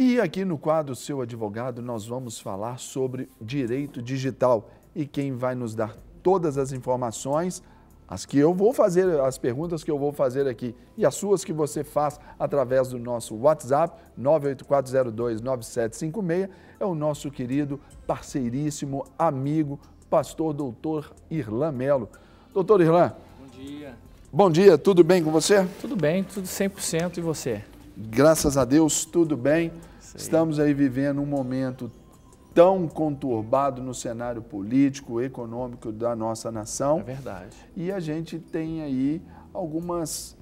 E aqui no quadro Seu Advogado, nós vamos falar sobre direito digital. E quem vai nos dar todas as informações, as que eu vou fazer, as perguntas que eu vou fazer aqui e as suas que você faz através do nosso WhatsApp, 984029756, é o nosso querido, parceiríssimo, amigo, pastor doutor Irlan Melo. Doutor Irlan. Bom dia. Bom dia, tudo bem com você? Tudo bem, tudo 100%, e você? Graças a Deus, tudo bem. Estamos aí vivendo um momento tão conturbado no cenário político, econômico da nossa nação. É verdade. E a gente tem aí algumas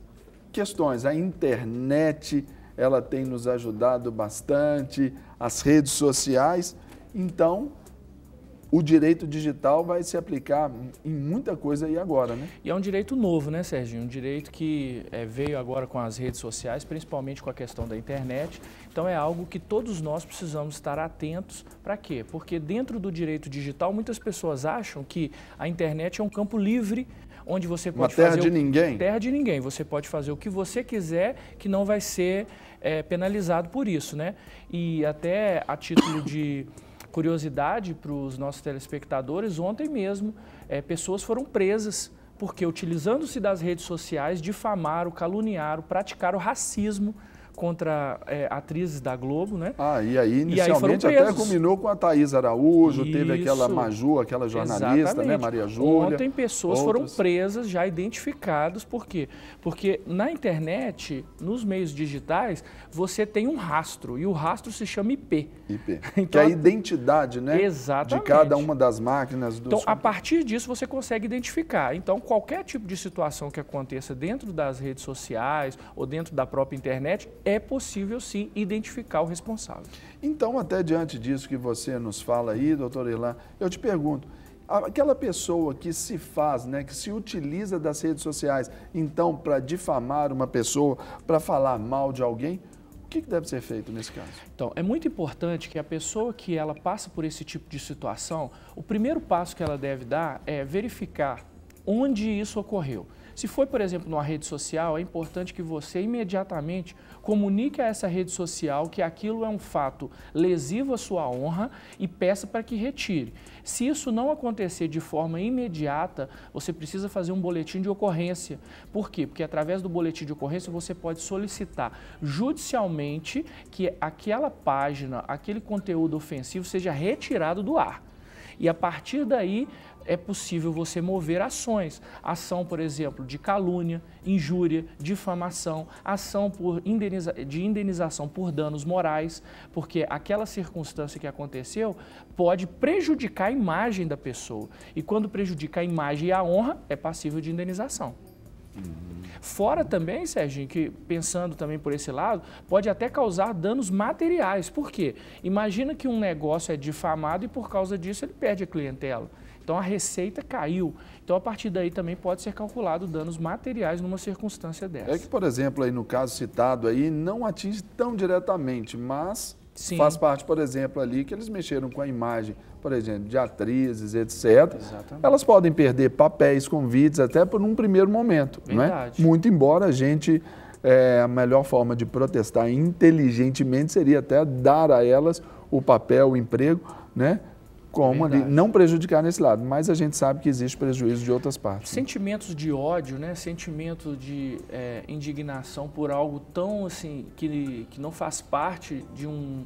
questões. A internet, ela tem nos ajudado bastante, as redes sociais. Então, o direito digital vai se aplicar em muita coisa aí agora, né? E é um direito novo, né, Serginho? Um direito que veio agora com as redes sociais, principalmente com a questão da internet. Então é algo que todos nós precisamos estar atentos. Para quê? Porque dentro do direito digital, muitas pessoas acham que a internet é um campo livre, onde você pode fazer... Uma terra de ninguém? Terra de ninguém. Você pode fazer o que você quiser, que não vai ser penalizado por isso, né? E até a título de curiosidade para os nossos telespectadores, ontem mesmo pessoas foram presas porque, utilizando-se das redes sociais, difamaram, caluniaram, praticaram racismo contra atrizes da Globo, né? E aí inicialmente até combinou com a Thaís Araújo, teve aquela Maju, aquela jornalista, exatamente, né, Maria Júlia. Ontem pessoas foram presas, já identificadas. Por quê? Porque na internet, nos meios digitais, você tem um rastro, e o rastro se chama IP. Então, que é a identidade, né? Exatamente. De cada uma das máquinas. Então, a partir disso, você consegue identificar. Então, qualquer tipo de situação que aconteça dentro das redes sociais ou dentro da própria internet, é possível, sim, identificar o responsável. Então, até diante disso que você nos fala aí, doutor Irlan, eu te pergunto, aquela pessoa que se faz, né, que se utiliza das redes sociais, então, para difamar uma pessoa, para falar mal de alguém, o que deve ser feito nesse caso? Então, é muito importante que a pessoa que ela passa por esse tipo de situação, o primeiro passo que ela deve dar é verificar onde isso ocorreu. Se foi, por exemplo, numa rede social, é importante que você imediatamente comunique a essa rede social que aquilo é um fato lesivo à sua honra e peça para que retire. Se isso não acontecer de forma imediata, você precisa fazer um boletim de ocorrência. Por quê? Porque através do boletim de ocorrência você pode solicitar judicialmente que aquela página, aquele conteúdo ofensivo seja retirado do ar. E a partir daí é possível você mover ações. Ação, por exemplo, de calúnia, injúria, difamação, ação de indenização por danos morais, porque aquela circunstância que aconteceu pode prejudicar a imagem da pessoa. E quando prejudica a imagem e a honra, é passível de indenização. Fora também, Serginho, que pensando também por esse lado, pode até causar danos materiais. Por quê? Imagina que um negócio é difamado e por causa disso ele perde a clientela. Então a receita caiu. Então a partir daí também pode ser calculado danos materiais numa circunstância dessa. É que, por exemplo, aí no caso citado aí, não atinge tão diretamente, mas sim, faz parte, por exemplo, ali que eles mexeram com a imagem, por exemplo, de atrizes, etc. Exatamente. Elas podem perder papéis, convites, até por um primeiro momento. Verdade. Não é? Muito embora a gente, a melhor forma de protestar inteligentemente seria até dar a elas o papel, o emprego, né? Como ali, não prejudicar nesse lado, mas a gente sabe que existe prejuízo de outras partes. Sentimentos de ódio, né? Sentimento de indignação por algo tão assim, que não faz parte de um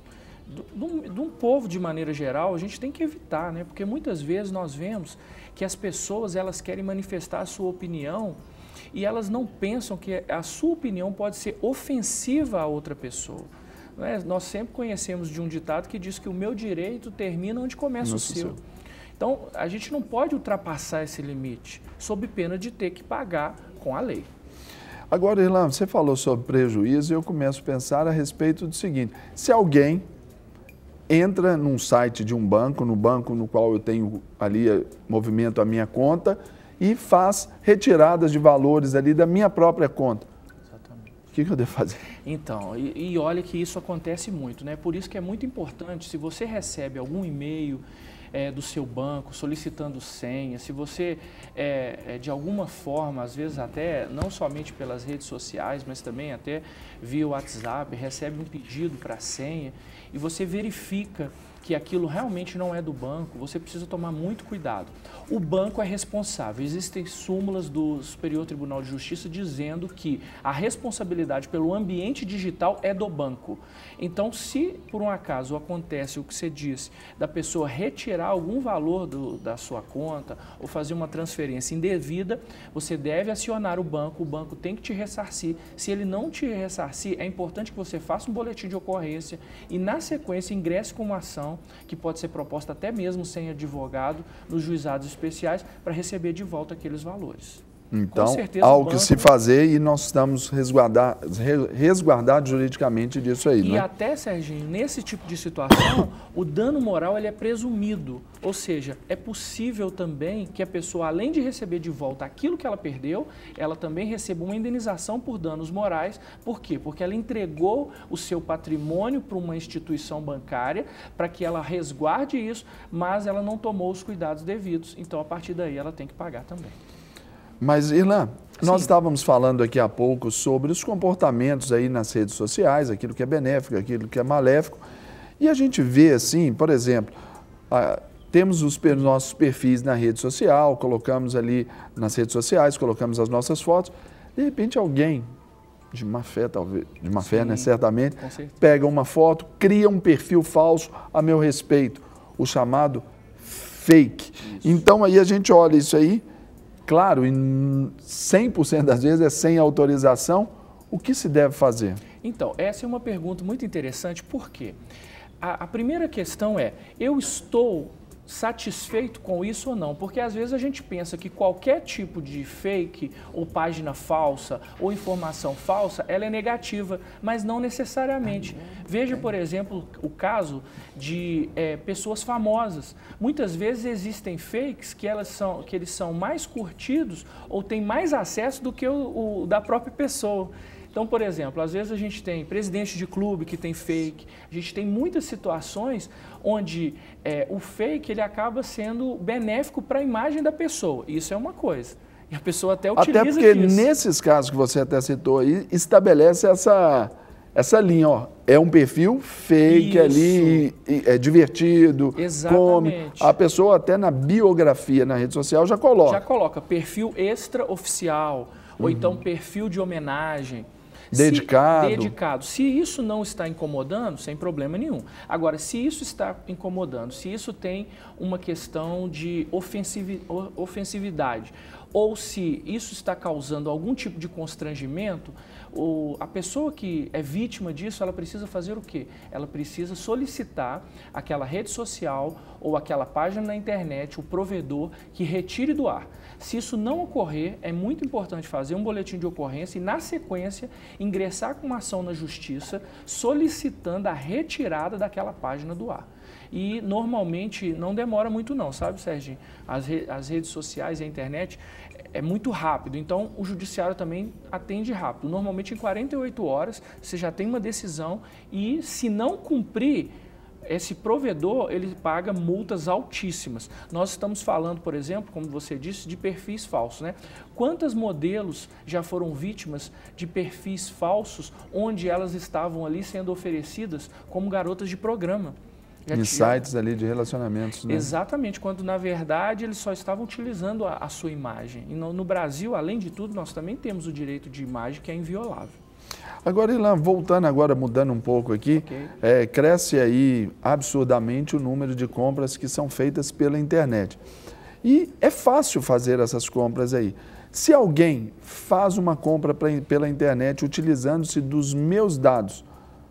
povo de maneira geral, a gente tem que evitar, né? Porque muitas vezes nós vemos que as pessoas elas querem manifestar a sua opinião e elas não pensam que a sua opinião pode ser ofensiva a outra pessoa. Nós sempre conhecemos de um ditado que diz que o meu direito termina onde começa o seu. Então, a gente não pode ultrapassar esse limite, sob pena de ter que pagar com a lei. Agora, Irlan, você falou sobre prejuízo e eu começo a pensar a respeito do seguinte: se alguém entra num site de um banco, no banco no qual eu tenho ali, movimento a minha conta, e faz retiradas de valores ali da minha própria conta, o que eu devo fazer? Então, e olha que isso acontece muito, né? Por isso que é muito importante, se você recebe algum e-mail do seu banco, solicitando senha, se você, de alguma forma, às vezes até, não somente pelas redes sociais, mas também até via WhatsApp, recebe um pedido para senha e você verifica que aquilo realmente não é do banco, você precisa tomar muito cuidado. O banco é responsável. Existem súmulas do Superior Tribunal de Justiça dizendo que a responsabilidade pelo ambiente digital é do banco. Então, se por um acaso acontece o que você disse, da pessoa retirar algum valor da sua conta ou fazer uma transferência indevida, você deve acionar o banco tem que te ressarcir. Se ele não te ressarcir, é importante que você faça um boletim de ocorrência e, na sequência, ingresse com uma ação que pode ser proposta até mesmo sem advogado nos juizados especiais para receber de volta aqueles valores. Então, algo que se fazer e nós estamos resguardados juridicamente disso aí, E não é? até, Serginho, nesse tipo de situação, o dano moral ele é presumido. Ou seja, é possível também que a pessoa, além de receber de volta aquilo que ela perdeu, ela também receba uma indenização por danos morais. Por quê? Porque ela entregou o seu patrimônio para uma instituição bancária para que ela resguarde isso, mas ela não tomou os cuidados devidos. Então, a partir daí, ela tem que pagar também. Mas, Irlan, nós Sim. estávamos falando aqui há pouco sobre os comportamentos aí nas redes sociais, aquilo que é benéfico, aquilo que é maléfico, e a gente vê assim, por exemplo, temos os nossos perfis na rede social, colocamos ali nas redes sociais, colocamos as nossas fotos, de repente alguém, de má fé talvez, de má fé, né, certamente, pega uma foto, cria um perfil falso a meu respeito, o chamado fake. Isso. Então aí a gente olha isso aí, claro, em 100% das vezes é sem autorização. O que se deve fazer? Então, essa é uma pergunta muito interessante, por quê? A primeira questão é, eu estou satisfeito com isso ou não? Porque às vezes a gente pensa que qualquer tipo de fake ou página falsa ou informação falsa, ela é negativa, mas não necessariamente. Veja, por exemplo, o caso de pessoas famosas. Muitas vezes existem fakes que eles são mais curtidos ou têm mais acesso do que o da própria pessoa. Então, por exemplo, às vezes a gente tem presidente de clube que tem fake, a gente tem muitas situações onde o fake ele acaba sendo benéfico para a imagem da pessoa. Isso é uma coisa. E a pessoa até utiliza disso. Até porque nesses casos que você até citou aí, estabelece essa linha, ó. É um perfil fake ali, é divertido, exatamente. A pessoa até na biografia na rede social já coloca. Já coloca perfil extraoficial, ou então perfil de homenagem. Dedicado. Se isso não está incomodando, sem problema nenhum. Agora, se isso está incomodando, se isso tem uma questão de ofensividade, ou se isso está causando algum tipo de constrangimento, a pessoa que é vítima disso, ela precisa fazer o quê? Ela precisa solicitar aquela rede social ou aquela página na internet, o provedor, que retire do ar. Se isso não ocorrer, é muito importante fazer um boletim de ocorrência e, na sequência, ingressar com uma ação na justiça solicitando a retirada daquela página do ar. E, normalmente, não demora muito não, sabe, Serginho? As redes sociais e a internet é muito rápido, então o judiciário também atende rápido. Normalmente, em 48 horas, você já tem uma decisão e, se não cumprir, esse provedor, ele paga multas altíssimas. Nós estamos falando, por exemplo, como você disse, de perfis falsos, né? Quantas modelos já foram vítimas de perfis falsos onde elas estavam ali sendo oferecidas como garotas de programa? Em sites ali de relacionamentos, né? Exatamente, quando na verdade eles só estavam utilizando a sua imagem. E no Brasil, além de tudo, nós também temos o direito de imagem que é inviolável. Agora, Irlan, voltando agora, mudando um pouco aqui, cresce aí absurdamente o número de compras que são feitas pela internet. E é fácil fazer essas compras aí. Se alguém faz uma compra pela internet utilizando-se dos meus dados,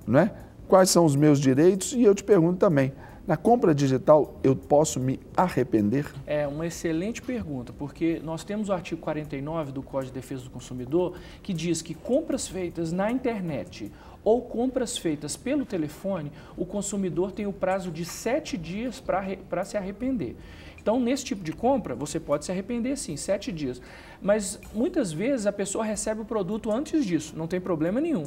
não é? Quais são os meus direitos? E eu te pergunto também, na compra digital, eu posso me arrepender? É uma excelente pergunta, porque nós temos o artigo 49 do Código de Defesa do Consumidor, que diz que compras feitas na internet ou compras feitas pelo telefone, o consumidor tem o prazo de 7 dias para se arrepender. Então, nesse tipo de compra, você pode se arrepender sim, 7 dias. Mas, muitas vezes, a pessoa recebe o produto antes disso, não tem problema nenhum.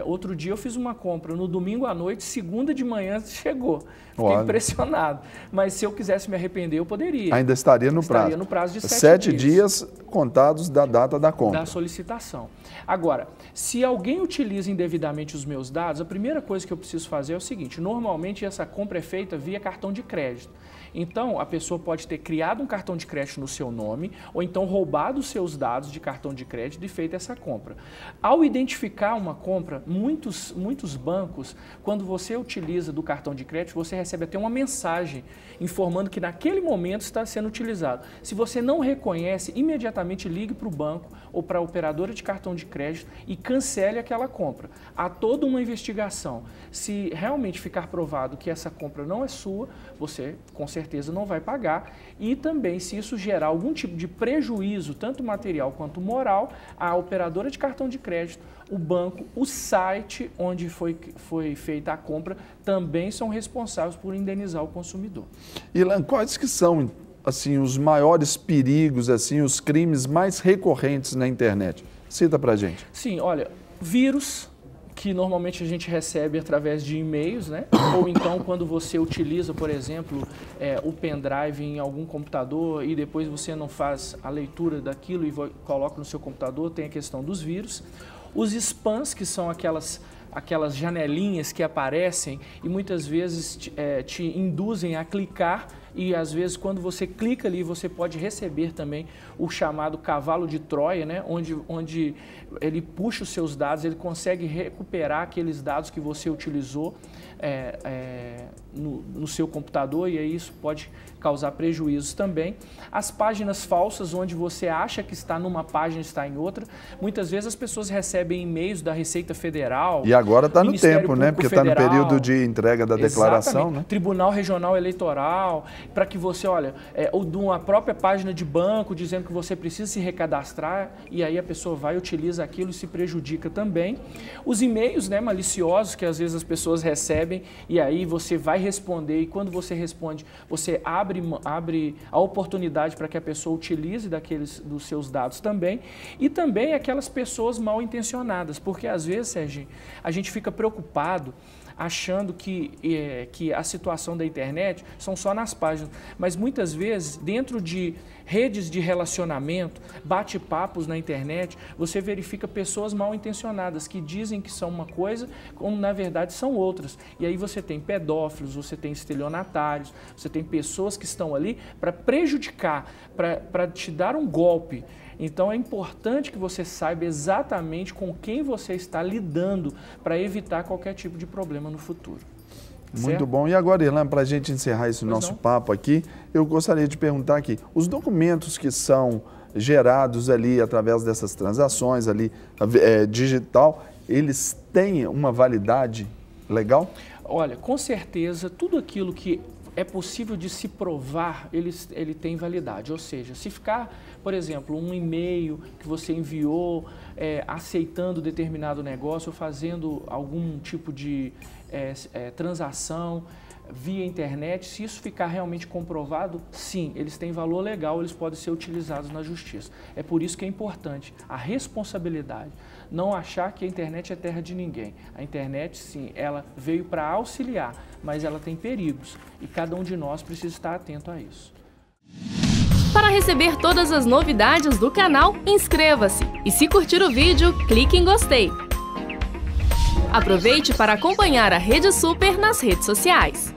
Outro dia eu fiz uma compra no domingo à noite, segunda de manhã chegou. Fiquei impressionado. Mas se eu quisesse me arrepender, eu poderia. Ainda estaria no prazo. Estaria no prazo de 7 dias contados da data da compra. Da solicitação. Agora, se alguém utiliza indevidamente os meus dados, a primeira coisa que eu preciso fazer é o seguinte: normalmente essa compra é feita via cartão de crédito. Então, a pessoa pode ter criado um cartão de crédito no seu nome ou então roubado os seus dados de cartão de crédito e feito essa compra. Ao identificar uma compra, muitos bancos, quando você utiliza do cartão de crédito, você recebe até uma mensagem informando que naquele momento está sendo utilizado. Se você não reconhece, imediatamente ligue para o banco ou para a operadora de cartão de crédito e cancele aquela compra. Há toda uma investigação. Se realmente ficar provado que essa compra não é sua, você com certeza não vai pagar. E também, se isso gerar algum tipo de prejuízo, tanto material quanto moral, a operadora de cartão de crédito, o banco, o site onde foi feita a compra, também são responsáveis por indenizar o consumidor. Ilan, quais que são assim, os maiores perigos, assim, os crimes mais recorrentes na internet? Cita pra gente. Sim, olha, vírus, que normalmente a gente recebe através de e-mails, né? Ou então quando você utiliza, por exemplo, o pendrive em algum computador e depois você não faz a leitura daquilo e coloca no seu computador, tem a questão dos vírus. Os spams, que são aquelas janelinhas que aparecem e muitas vezes te induzem a clicar, e às vezes quando você clica ali você pode receber também o chamado cavalo de Troia, né? onde ele puxa os seus dados, ele consegue recuperar aqueles dados que você utilizou no seu computador, e aí isso pode causar prejuízos também. As páginas falsas, onde você acha que está numa página e está em outra. Muitas vezes as pessoas recebem e-mails da Receita Federal. E agora está no tempo, né? Porque está no período de entrega da declaração, né? Tribunal Regional Eleitoral, para que você, olha, ou de uma própria página de banco dizendo que você precisa se recadastrar, e aí a pessoa vai, utiliza aquilo e se prejudica também. Os e-mails, né, maliciosos, que às vezes as pessoas recebem, e aí você vai responder, e quando você responde, você abre a oportunidade para que a pessoa utilize dos seus dados também. E também aquelas pessoas mal intencionadas, porque às vezes, Sérgio, a gente fica preocupado achando que a situação da internet são só nas páginas, mas muitas vezes dentro de redes de relacionamento, bate-papos na internet, você verifica pessoas mal intencionadas que dizem que são uma coisa, como na verdade são outras. E aí você tem pedófilos, você tem estelionatários, você tem pessoas que estão ali para prejudicar, para te dar um golpe. Então é importante que você saiba exatamente com quem você está lidando para evitar qualquer tipo de problema no futuro. Muito certo? bom. E agora, Ilan, para a gente encerrar esse nosso papo aqui, eu gostaria de perguntar aqui, os documentos que são gerados ali através dessas transações ali digital, eles têm uma validade legal? Olha, com certeza, tudo aquilo que é possível de se provar, ele tem validade. Ou seja, se ficar, por exemplo, um e-mail que você enviou aceitando determinado negócio ou fazendo algum tipo de transação via internet, se isso ficar realmente comprovado, sim, eles têm valor legal, eles podem ser utilizados na justiça. É por isso que é importante a responsabilidade. Não achar que a internet é terra de ninguém. A internet, sim, ela veio para auxiliar, mas ela tem perigos e cada um de nós precisa estar atento a isso. Para receber todas as novidades do canal, inscreva-se e, se curtir o vídeo, clique em gostei. Aproveite para acompanhar a Rede Super nas redes sociais.